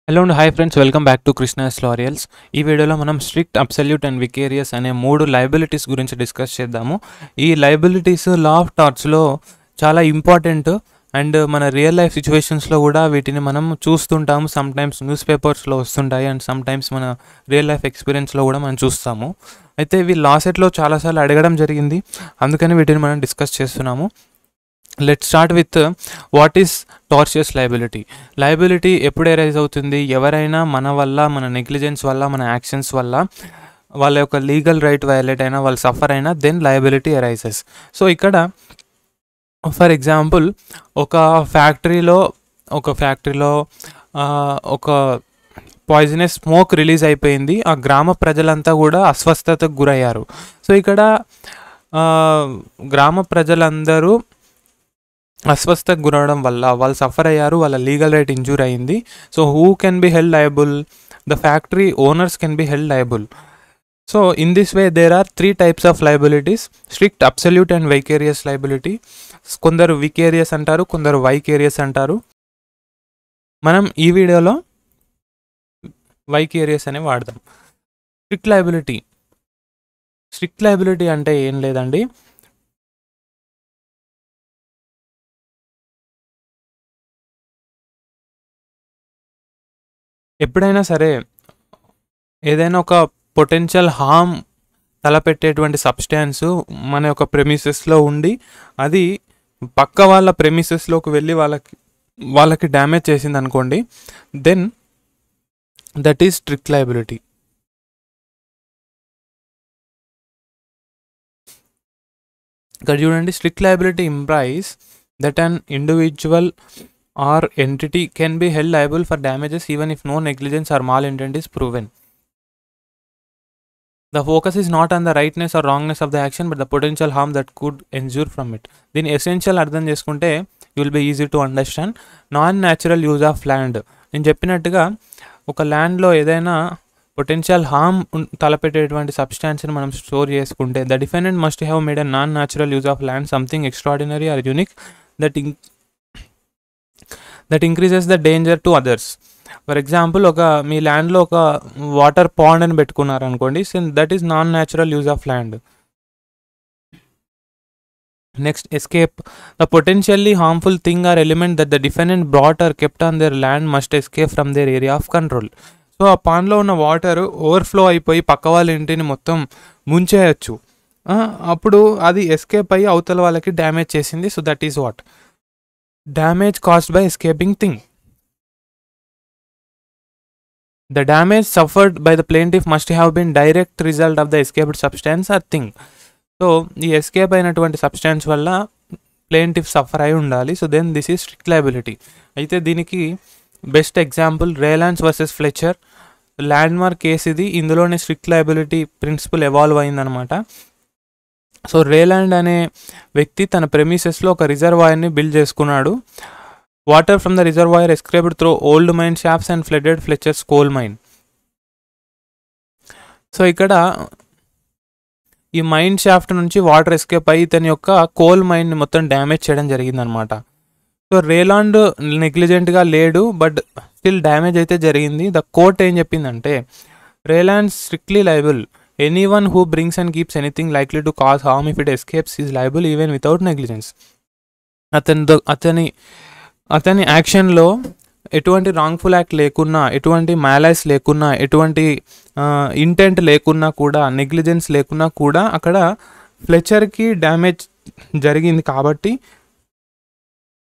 Hello and hi friends, welcome back to Krishna's laurels. ఈ వీడియోలో మనం స్ట్రిక్ట్, అబ్సల్యూట్ అండ్ వికేరియస్ అనే 3 లయబిలిటీస్ గురించి డిస్కస్ చేద్దాము. ఈ లయబిలిటీస్ లా ఆఫ్ టార్ట్స్లో చాలా ఇంపార్టెంట్ అండ్ మన రియల్ లైఫ్ సిచ్యువేషన్స్లో కూడా వీటిని మనం చూస్తుంటాము. సమ్ టైమ్స్ న్యూస్ పేపర్స్లో వస్తుంటాయి అండ్ సమ్ టైమ్స్ మన రియల్ లైఫ్ ఎక్స్పీరియన్స్లో కూడా మనం చూస్తాము. అయితే ఇవి లా సెట్లో చాలాసార్లు అడగడం జరిగింది, అందుకని వీటిని మనం డిస్కస్ చేస్తున్నాము. Let's start with what is tortious liability. Liability ఎప్పుడు ఎరైజ్ అవుతుంది? ఎవరైనా మన వల్ల, మన నెగ్లిజెన్స్ వల్ల, మన యాక్షన్స్ వల్ల వాళ్ళ యొక్క లీగల్ రైట్ వయలేట్ అయినా, వాళ్ళు సఫర్ అయినా, దెన్ లయబిలిటీ ఎరైజెస్. సో ఇక్కడ ఫర్ ఎగ్జాంపుల్ ఒక ఫ్యాక్టరీలో ఒక పాయిజనస్ స్మోక్ రిలీజ్ అయిపోయింది. ఆ గ్రామ ప్రజలంతా కూడా అస్వస్థతకు గురయ్యారు. సో ఇక్కడ గ్రామ ప్రజలందరూ అస్వస్థకు గురవడం వల్ల వాళ్ళు సఫర్ అయ్యారు, వాళ్ళ లీగల్ రైట్ ఇంజూర్ అయింది. So who can be held liable? The factory owners can be held liable. So in this way there are 3 types of liabilities: strict, absolute and vicarious liability. కొందరు vicarious అంటారు, కొందరు vicarious అంటారు. మనం ఈ వీడియోలో vicarious అనే వాడదాం. స్ట్రిక్ట్ లయబిలిటీ అంటే ఏం లేదండి, ఎప్పుడైనా సరే ఏదైనా ఒక పొటెన్షియల్ హార్మ్ తలపెట్టేటువంటి సబ్స్టాన్స్ మన యొక్క ప్రెమిసెస్లో ఉండి అది పక్క వాళ్ళ ప్రెమిసెస్లోకి వెళ్ళి వాళ్ళకి డ్యామేజ్ చేసింది అనుకోండి, then that is strict liability. ఇక్కడ చూడండి, strict liability implies that an individual or entity can be held liable for damages even if no negligence or malintent is proven. The focus is not on the rightness or wrongness of the action but the potential harm that could ensue from it. దీని essential అర్థం చేసుకుంటే you will be easy to understand. Non natural use of land. నేను చెప్పినట్టుగా ఒక ల్యాండ్లో ఏదైనా potential harm తలపెట్టేటువంటి సబ్స్టాన్స్ని మనం store చేసుకుంటే, the defendant must have made a non natural use of land something extraordinary or unique that increases the danger to others. For example, మీ ల్యాండ్లో ఒక వాటర్ పాండ్ అని పెట్టుకున్నారు అనుకోండి, that is non natural use of land. Next, escape. The potentially harmful thing or element that the defendant brought or kept on their land must escape from their area of control. So ఆ పాండ్లో ఉన్న water overflow అయిపోయి పక్క వాళ్ళ ఇంటిని మొత్తం ముంచేయచ్చు. అప్పుడు అది ఎస్కేప్ అయ్యి అవతల వాళ్ళకి డ్యామేజ్ చేసింది. So that is what damage caused by escaping thing. The damage suffered by the plaintiff must have been direct result of the escaped substance or thing. So ఈ ఎస్కేప్ అయినటువంటి సబ్స్టాన్స్ వల్ల plaintiff suffer అయి ఉండాలి. So then this is strict liability. అయితే దీనికి best example Rylands versus Fletcher, landmark case ఇది. ఇందులోనే strict liability principle evolve అయిందనమాట. సో రేలాండ్ అనే వ్యక్తి తన ప్రెమిసెస్లో ఒక రిజర్వాయర్ని బిల్డ్ చేసుకున్నాడు. Water from the reservoir escaped through old mine shafts and flooded Fletcher's coal mine. So ఇక్కడ ఈ మైన్ షాఫ్ట్ నుంచి వాటర్ ఎస్కేప్ అయ్యి తన యొక్క కోల్ మైన్ని మొత్తం డ్యామేజ్ చేయడం జరిగిందనమాట. సో రేలాండ్ నెగ్లిజెంట్గా లేడు, బట్ స్టిల్ డ్యామేజ్ అయితే జరిగింది. ద కోర్ట్ ఏం చెప్పిందంటే, Ryland strictly liable. Anyone who brings and keeps anything likely to cause harm if it escapes is liable even without negligence. అతని యాక్షన్లో ఎటువంటి రాంగ్ఫుల్ యాక్ట్ లేకున్నా, ఎటువంటి మ్యాలైస్ లేకున్నా, ఎటువంటి ఇంటెంట్ లేకున్నా కూడా, నెగ్లిజెన్స్ లేకున్నా కూడా అక్కడ ఫ్లెచర్కి డ్యామేజ్ జరిగింది. కాబట్టి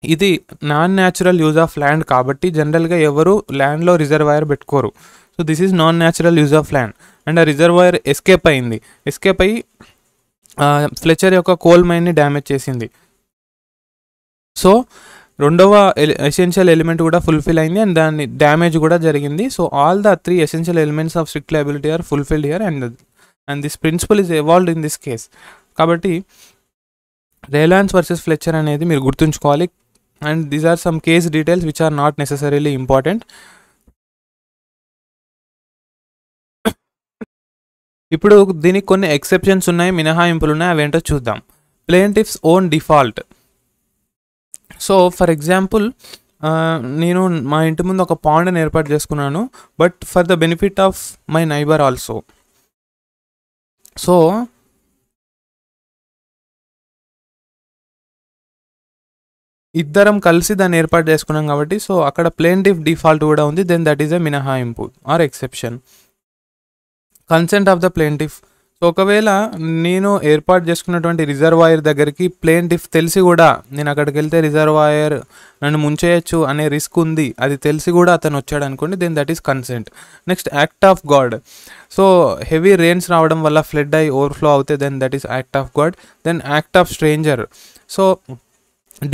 ఇది non natural use of land కాబట్టి జనరల్గా ఎవరు ల్యాండ్లో రిజర్వాయర్ పెట్టుకోరు. So this is non natural use of land. And ఆ రిజర్వాయర్ ఎస్కేప్ అయ్యి ఫ్లెచర్ యొక్క కోల్ మైన్ని డ్యామేజ్ చేసింది. సో రెండవ ఎసెన్షియల్ ఎలిమెంట్ కూడా ఫుల్ఫిల్ అయింది అండ్ దాని డ్యామేజ్ కూడా జరిగింది. So all the 3 essential elements of strict liability are fulfilled here and this principle is evolved in this case. కాబట్టి రేలాన్స్ వర్సెస్ ఫ్లెచర్ అనేది మీరు గుర్తుంచుకోవాలి. And these are some case details which are not necessarily important. ఇప్పుడు దీనికి కొన్ని exceptions ఉన్నాయి, మినహాయింపులు ఉన్నాయి. అవేంటో చూద్దాం. Plaintiff's own default. So for example, నేను మా ఇంటి ముందు ఒక పాండ్ని ఏర్పాటు చేసుకున్నాను, but for the benefit of my neighbour also. So ఇద్దరం కలిసి దాన్ని ఏర్పాటు చేసుకున్నాం కాబట్టి, సో అక్కడ ప్లేంటిఫ్ డిఫాల్ట్ కూడా ఉంది, దెన్ దట్ ఈస్ ఎ మినహాయింపు or exception. Consent of the plaintiff. So ఒకవేళ నేను ఏర్పాటు చేసుకున్నటువంటి రిజర్వాయర్ దగ్గరికి ప్లేంటిఫ్ తెలిసి కూడా, నేను అక్కడికి వెళ్తే రిజర్వాయర్ నన్ను ముంచేయచ్చు అనే రిస్క్ ఉంది, అది తెలిసి కూడా అతను వచ్చాడు అనుకోండి, then that is consent. Next act of God. So heavy rains రావడం వల్ల ఫ్లడ్ అయి ఓవర్ఫ్లో అవుతే then that is act of God. Then act of stranger. So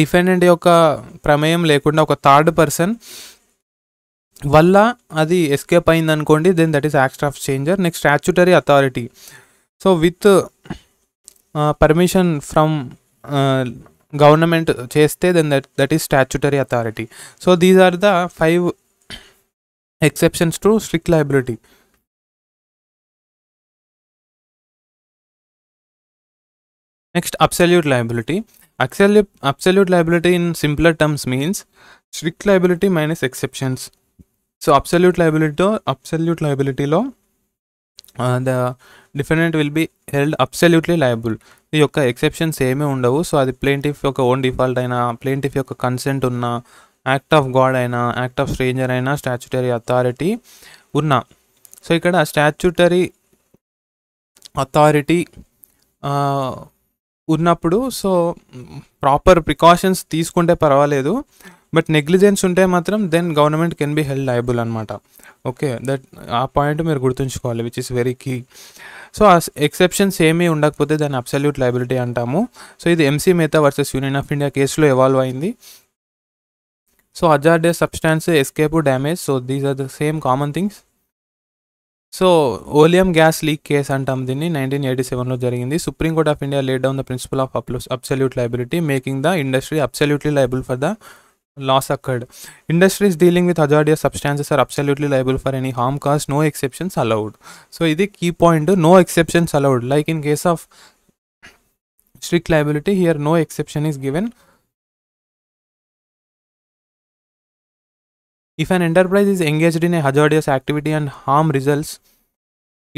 defendant యొక్క ప్రమేయం లేకుండా ఒక థర్డ్ పర్సన్ వల్ల అది ఎస్కేప్ అయింది అనుకోండి, then that is act of stranger. Next statutory authority. So with permission from government చేస్తే then that is statutory authority. So these are the 5 exceptions to strict liability. Next absolute liability. Absolute liability in simpler terms means strict liability minus exceptions. So absolute liability లో the defendant will be held absolutely liable. ఈ యొక్క exceptions ఏమీ ఉండవు. So అది plaintiff యొక్క own default అయినా, plaintiff యొక్క consent ఉన్న, యాక్ట్ ఆఫ్ గాడ్ అయినా, యాక్ట్ ఆఫ్ స్ట్రేంజర్ అయినా, స్టాచ్యుటరీ అథారిటీ ఉన్నా. సో ఇక్కడ స్టాచ్యుటరీ అథారిటీ ఉన్నప్పుడు సో ప్రాపర్ ప్రికాషన్స్ తీసుకుంటే పర్వాలేదు, బట్ నెగ్లిజెన్స్ ఉంటే మాత్రం then government can be held liable అనమాట. ఓకే, దట్ ఆ పాయింట్ మీరు గుర్తుంచుకోవాలి, which is very key. So ఆ ఎక్సెప్షన్స్ ఏమీ ఉండకపోతే దాన్ని అబ్సల్యూట్ లయబిలిటీ అంటాము. సో ఇది MC Mehta versus Union of India కేసులో ఎవాల్వ్ అయింది. So hazardous substance, escape, damage. So these are the same common things. So oleum gas leak case అంటాం దీన్ని, 1987లో జరిగింది. Supreme court of India laid down the principle of absolute liability, making the industry absolutely liable for the loss occurred. Industries dealing with hazardous substances are absolutely liable for any harm caused, no exceptions allowed. So ఇది key point, no exceptions allowed. Like in case of strict liability, here no exception is given. If an enterprise is engaged in a hazardous activity and harm results,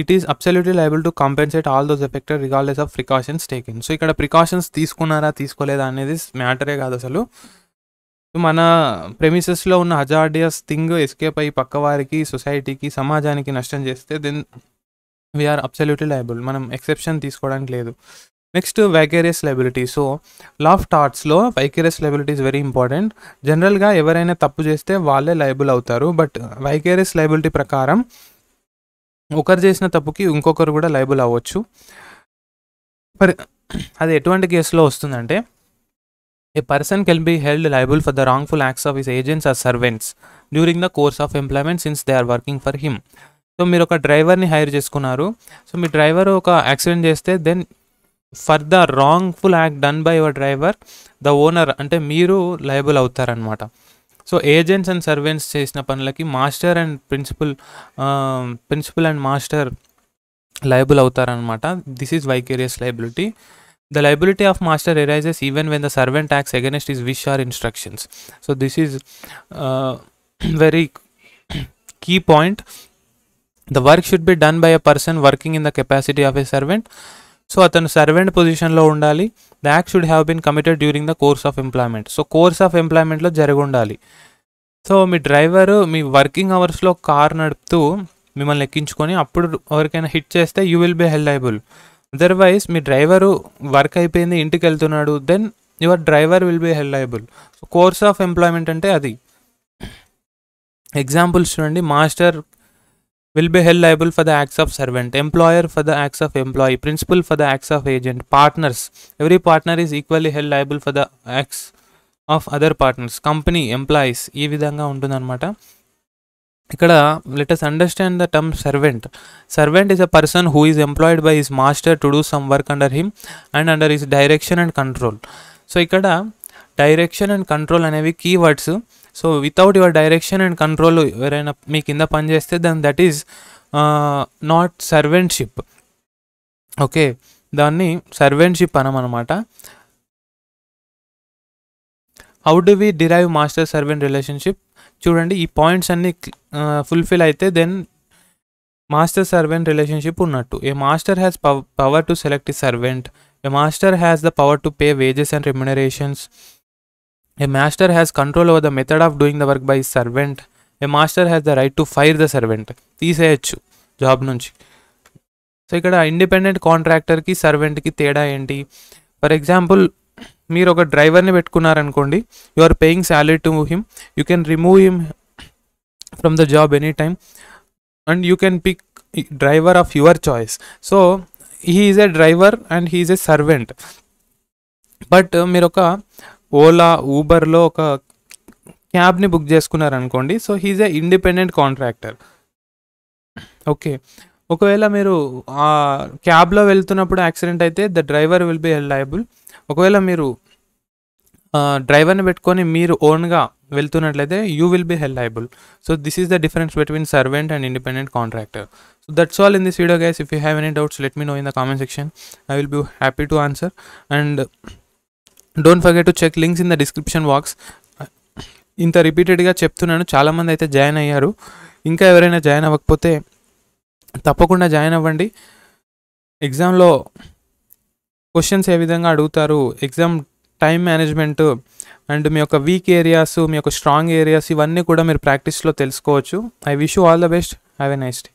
it is absolutely liable to compensate all those affected regardless of precautions taken. So ఇక్కడ precautions తీసుకున్నారా తీసుకోలేదా అనేది మ్యాటరే కాదు అసలు. మన ప్రెమిసెస్లో ఉన్న hazardous thing escape అయ్యి పక్క వారికి, సొసైటీకి, సమాజానికి నష్టం చేస్తే దెన్ వీఆర్ అబ్సల్యూట్లీ లయబుల్. మనం ఎక్సెప్షన్ తీసుకోవడానికి లేదు. Next vicarious liability. So law of టార్ట్స్లో vicarious liability is very important. జనరల్గా ఎవరైనా తప్పు చేస్తే వాళ్ళే లయబుల్ అవుతారు, బట్ వైకేరియస్ లయబిలిటీ ప్రకారం ఒకరు చేసిన తప్పుకి ఇంకొకరు కూడా లయబుల్ అవ్వచ్చు. అది ఎటువంటి కేసులో వస్తుందంటే, a person can be held liable for the wrongful acts of his agents or servants during the course of employment since they are working for him. So మీరు ఒక డ్రైవర్ని హైర్ చేసుకున్నారు. సో మీ డ్రైవర్ ఒక యాక్సిడెంట్ చేస్తే then for the wrongful act done by your driver the owner అంటే మీరు liable అవుతారనమాట. సో ఏజెంట్స్ అండ్ సర్వెంట్స్ చేసిన పనులకి master and principal and master liable అవుతారనమాట. This is vicarious liability. The liability of master arises even when the servant acts against his wish or instructions. So this is very key point. The work should be done by a person working in the capacity of a servant. So atanu servant position lo undali. The act should have been committed during the course of employment. So course of employment lo jarigi undali. So మీ driver మీ working అవర్స్లో car నడుపుతూ మిమ్మల్ని ఎక్కించుకొని అప్పుడు ఎవరికైనా hit చేస్తే you will be held liable. Otherwise మీ డ్రైవరు వర్క్ అయిపోయింది ఇంటికి వెళ్తున్నాడు, then your driver will be held liable. So course of employment అంటే అది. ఎగ్జాంపుల్స్ చూడండి. Master will be held liable for the acts of servant, employer for the acts of employee, principal for the acts of agent, partners every partner is equally held liable for the acts of other partners, company employees. ఈ విధంగా ఉంటుందన్నమాట. ఇక్కడ let us understand the term servant. Servant is a person who is employed by his master to do some work under him and under his direction and control. So ఇక్కడ direction and control అనేవి keywords. So without your direction and control ఎవరైనా మీ కింద పనిచేస్తే then that is not servantship. Okay, దాన్ని servantship అనమన్నమాట. How do we derive master servant relationship? చూడండి, ఈ పాయింట్స్ అన్నీ ఫుల్ఫిల్ అయితే దెన్ మాస్టర్ సర్వెంట్ రిలేషన్షిప్ ఉన్నట్టు. A master has power to select a servant. A master has the power to pay wages and remunerations. A master has control over the method of doing the work by servant. A master has the right to fire the servant. తీసేయచ్చు job నుంచి. So ఇక్కడ independent కాంట్రాక్టర్కి సర్వెంట్కి తేడా ఏంటి? For example, మీరు ఒక డ్రైవర్ని పెట్టుకున్నారనుకోండి, you are paying salary to him, you can remove him from the job any time and you can pick driver of your choice. So he is a driver and he is a servant. But మీరు ఒక ఓలా ఊబర్లో ఒక క్యాబ్ని book చేసుకున్నారనుకోండి, so he is a independent contractor. Okay, ఒకవేళ మీరు ఆ క్యాబ్లో వెళ్తున్నప్పుడు యాక్సిడెంట్ అయితే the driver will be held liable. ఒకవేళ మీరు డ్రైవర్ని పెట్టుకొని మీరు ఓన్గా వెళ్తున్నట్లయితే you will be held liable. So this is the difference between servant and independent contractor. So that's all in this video guys. If you have any doubts let me know in the comment section. I will be happy to answer. And don't forget to check links in the description box. ఇంత రిపీటెడ్గా చెప్తున్నాను, చాలామంది అయితే join అయ్యారు. ఇంకా ఎవరైనా join అవ్వకపోతే తప్పకుండా జాయిన్ అవ్వండి. ఎగ్జామ్లో క్వశ్చన్స్ ఏ విధంగా అడుగుతారు, ఎగ్జామ్ టైం మేనేజ్మెంట్ అండ్ మీ యొక్క వీక్ ఏరియాస్, మీ యొక్క స్ట్రాంగ్ ఏరియాస్, ఇవన్నీ కూడా మీరు ప్రాక్టీస్లో తెలుసుకోవచ్చు. I wish you all the best. Have a nice day.